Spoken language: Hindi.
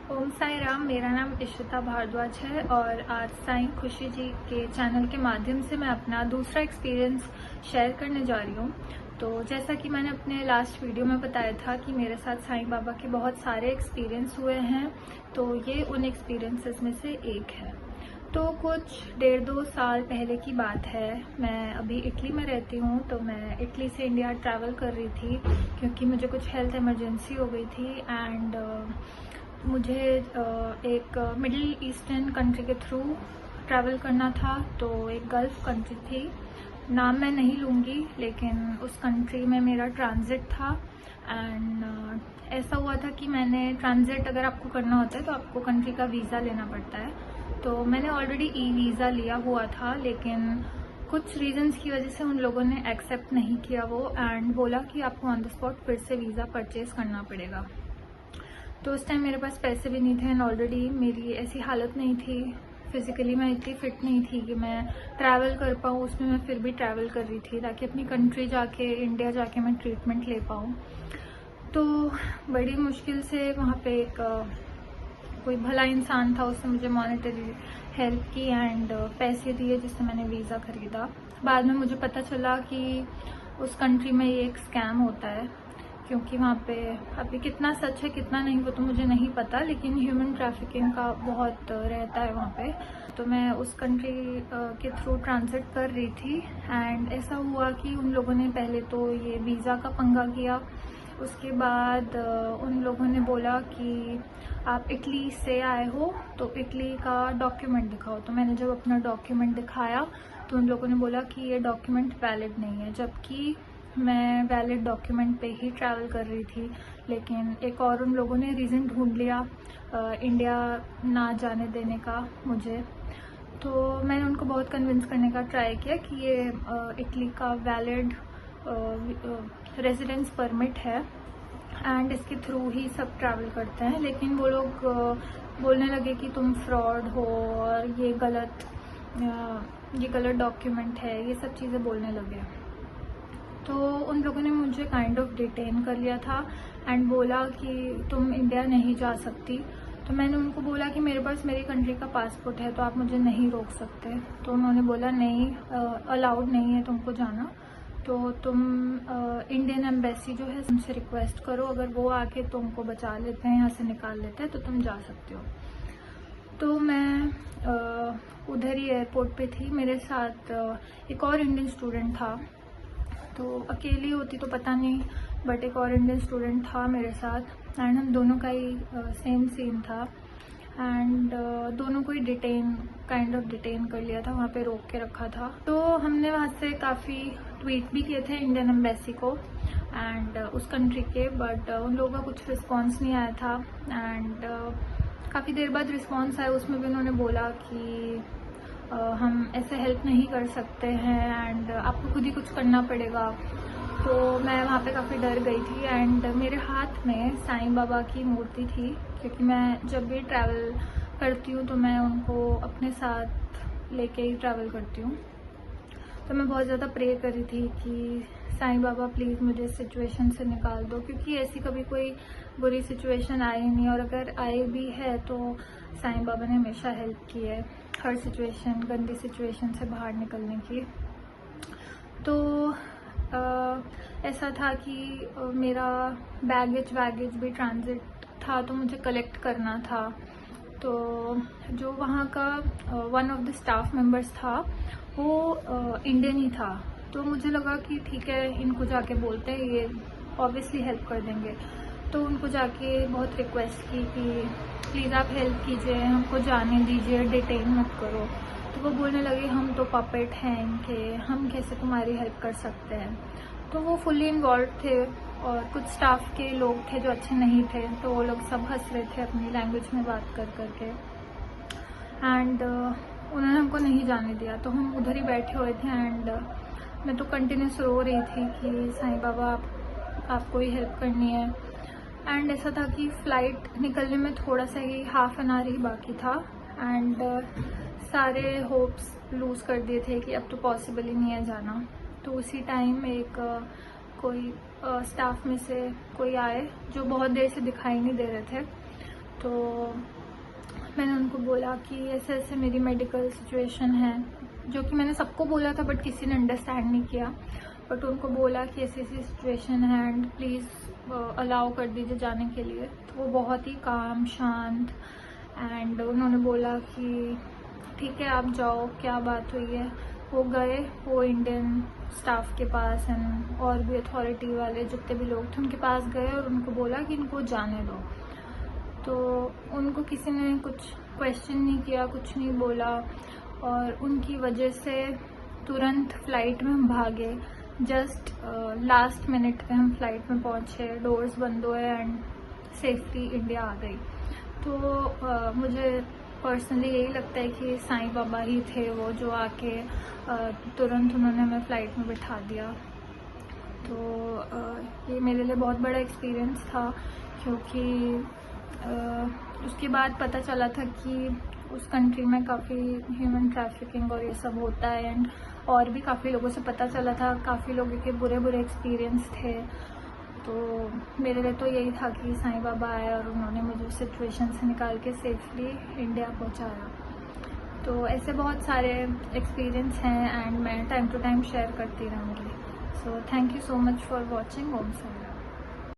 ओम साई राम। मेरा नाम इशिता भारद्वाज है और आज साईं खुशी जी के चैनल के माध्यम से मैं अपना दूसरा एक्सपीरियंस शेयर करने जा रही हूँ। तो जैसा कि मैंने अपने लास्ट वीडियो में बताया था कि मेरे साथ साईं बाबा के बहुत सारे एक्सपीरियंस हुए हैं, तो ये उन एक्सपीरियंसेस में से एक है। तो कुछ 1.5-2 साल पहले की बात है। मैं अभी इटली में रहती हूँ, तो मैं इटली से इंडिया ट्रैवल कर रही थी क्योंकि मुझे कुछ हेल्थ इमरजेंसी हो गई थी एंड मुझे एक मिडिल ईस्टर्न कंट्री के थ्रू ट्रैवल करना था। तो एक गल्फ कंट्री थी, नाम मैं नहीं लूँगी, लेकिन उस कंट्री में मेरा ट्रांजिट था। एंड ऐसा हुआ था कि मैंने ट्रांजिट अगर आपको करना होता है तो आपको कंट्री का वीज़ा लेना पड़ता है। तो मैंने ऑलरेडी ई वीज़ा लिया हुआ था, लेकिन कुछ रीजंस की वजह से उन लोगों ने एक्सेप्ट नहीं किया वो, एंड बोला कि आपको ऑन द स्पॉट फिर से वीज़ा परचेज करना पड़ेगा। तो उस टाइम मेरे पास पैसे भी नहीं थे एंड ऑलरेडी मेरी ऐसी हालत नहीं थी, फिज़िकली मैं इतनी फिट नहीं थी कि मैं ट्रैवल कर पाऊँ। उसमें मैं फिर भी ट्रैवल कर रही थी ताकि अपनी कंट्री जाके, इंडिया जाके मैं ट्रीटमेंट ले पाऊँ। तो बड़ी मुश्किल से वहाँ पे एक कोई भला इंसान था, उसने मुझे मॉनेटरी हेल्प की एंड पैसे दिए जिससे मैंने वीज़ा ख़रीदा। बाद में मुझे पता चला कि उस कंट्री में ये एक स्कैम होता है, क्योंकि वहाँ पे अभी कितना सच है कितना नहीं वो तो मुझे नहीं पता, लेकिन ह्यूमन ट्रैफिकिंग का बहुत रहता है वहाँ पे। तो मैं उस कंट्री के थ्रू ट्रांजिट कर रही थी एंड ऐसा हुआ कि उन लोगों ने पहले तो ये वीज़ा का पंगा किया। उसके बाद उन लोगों ने बोला कि आप इटली से आए हो तो इटली का डॉक्यूमेंट दिखाओ। तो मैंने जब अपना डॉक्यूमेंट दिखाया तो उन लोगों ने बोला कि ये डॉक्यूमेंट वैलिड नहीं है, जबकि मैं वैलिड डॉक्यूमेंट पे ही ट्रैवल कर रही थी। लेकिन एक और उन लोगों ने रीज़न ढूंढ लिया इंडिया ना जाने देने का मुझे। तो मैंने उनको बहुत कन्विंस करने का ट्राई किया कि ये इटली का वैलिड रेजिडेंस परमिट है एंड इसके थ्रू ही सब ट्रैवल करते हैं। लेकिन वो लोग बोलने लगे कि तुम फ्रॉड हो और ये गलत डॉक्यूमेंट है, ये सब चीज़ें बोलने लगे। तो उन लोगों ने मुझे काइंड ऑफ डिटेन कर लिया था एंड बोला कि तुम इंडिया नहीं जा सकती। तो मैंने उनको बोला कि मेरे पास मेरी कंट्री का पासपोर्ट है, तो आप मुझे नहीं रोक सकते। तो उन्होंने बोला नहीं, अलाउड नहीं है तुमको जाना, तो तुम इंडियन एम्बेसी जो है उनसे रिक्वेस्ट करो, अगर वो आके तुमको बचा लेते हैं, यहाँ से निकाल लेते हैं तो तुम जा सकते हो। तो मैं उधर ही एयरपोर्ट पे थी, मेरे साथ एक और इंडियन स्टूडेंट था। तो अकेली होती तो पता नहीं, बट एक और इंडियन स्टूडेंट था मेरे साथ एंड हम दोनों का ही सेम सीन था एंड दोनों को ही काइंड ऑफ डिटेन कर लिया था, वहाँ पे रोक के रखा था। तो हमने वहाँ से काफ़ी ट्वीट भी किए थे इंडियन एम्बेसी को एंड उस कंट्री के, बट उन लोगों का कुछ रिस्पॉन्स नहीं आया था। एंड काफ़ी देर बाद रिस्पॉन्स आया, उसमें भी उन्होंने बोला कि हम ऐसे हेल्प नहीं कर सकते हैं एंड आपको खुद ही कुछ करना पड़ेगा। तो मैं वहाँ पे काफ़ी डर गई थी एंड मेरे हाथ में साईं बाबा की मूर्ति थी, क्योंकि मैं जब भी ट्रैवल करती हूँ तो मैं उनको अपने साथ लेके ही ट्रैवल करती हूँ। तो मैं बहुत ज़्यादा प्रे कर रही थी कि साईं बाबा प्लीज़ मुझे इस सिचुएशन से निकाल दो, क्योंकि ऐसी कभी कोई बुरी सिचुएशन आई नहीं, और अगर आई भी है तो साईं बाबा ने हमेशा हेल्प की है हर सिचुएशन, गंदी सिचुएशन से बाहर निकलने की। तो ऐसा था कि मेरा बैगेज भी ट्रांजिट था, तो मुझे कलेक्ट करना था। तो जो वहाँ का one of the staff members था वो इंडियन ही था। तो मुझे लगा कि ठीक है, इनको जाके बोलते हैं, ये ऑब्वियसली हेल्प कर देंगे। तो उनको जाके बहुत रिक्वेस्ट की कि प्लीज़ आप हेल्प कीजिए, हमको जाने दीजिए, डिटेन मत करो। तो वो बोलने लगे हम तो पपेट हैं इनके, हम कैसे तुम्हारी हेल्प कर सकते हैं। तो वो फुल्ली इन्वॉल्व थे और कुछ स्टाफ के लोग थे जो अच्छे नहीं थे, तो वो लोग सब हंस रहे थे अपनी लैंग्वेज में बात कर करके एंड उन्होंने हमको नहीं जाने दिया। तो हम उधर ही बैठे हुए थे एंड मैं तो कंटिन्यूस रो रही थी कि साईं बाबा आपको ही हेल्प करनी है। एंड ऐसा था कि फ़्लाइट निकलने में थोड़ा सा ही हाफ एन आवर ही बाकी था एंड सारे होप्स लूज़ कर दिए थे कि अब तो पॉसिबल ही नहीं है जाना। तो उसी टाइम एक कोई स्टाफ में से कोई आए जो बहुत देर से दिखाई नहीं दे रहे थे। तो मैंने उनको बोला कि ऐसे ऐसे मेरी मेडिकल सिचुएशन है, जो कि मैंने सबको बोला था बट किसी ने अंडरस्टैंड नहीं किया। बट उनको बोला कि ऐसी ऐसी सिचुएशन है एंड प्लीज़ अलाउ कर दीजिए जाने के लिए। तो वो बहुत ही काम शांत एंड उन्होंने बोला कि ठीक है आप जाओ, क्या बात हुई है। वो गए, वो इंडियन स्टाफ के पास एंड और भी अथॉरिटी वाले जितने भी लोग थे उनके पास गए और उनको बोला कि इनको जाने दो। तो उनको किसी ने कुछ क्वेश्चन नहीं किया, कुछ नहीं बोला और उनकी वजह से तुरंत फ्लाइट में हम भागे। जस्ट लास्ट मिनट पे हम फ्लाइट में पहुंचे, डोर्स बंद हुए एंड सेफली इंडिया आ गई। तो मुझे पर्सनली यही लगता है कि साईं बाबा ही थे वो जो आके तुरंत उन्होंने हमें फ़्लाइट में बिठा दिया। तो ये मेरे लिए बहुत बड़ा एक्सपीरियंस था, क्योंकि उसके बाद पता चला था कि उस कंट्री में काफ़ी ह्यूमन ट्रैफिकिंग और ये सब होता है एंड और भी काफ़ी लोगों से पता चला था, काफ़ी लोगों के बुरे बुरे एक्सपीरियंस थे। तो मेरे लिए तो यही था कि साईं बाबा आए और उन्होंने मुझे उस सिचुएशन से निकाल के सेफली इंडिया पहुंचाया। तो ऐसे बहुत सारे एक्सपीरियंस हैं एंड मैं टाइम टू टाइम शेयर करती रहूँगी। So thank you so much for watching. Om Sai.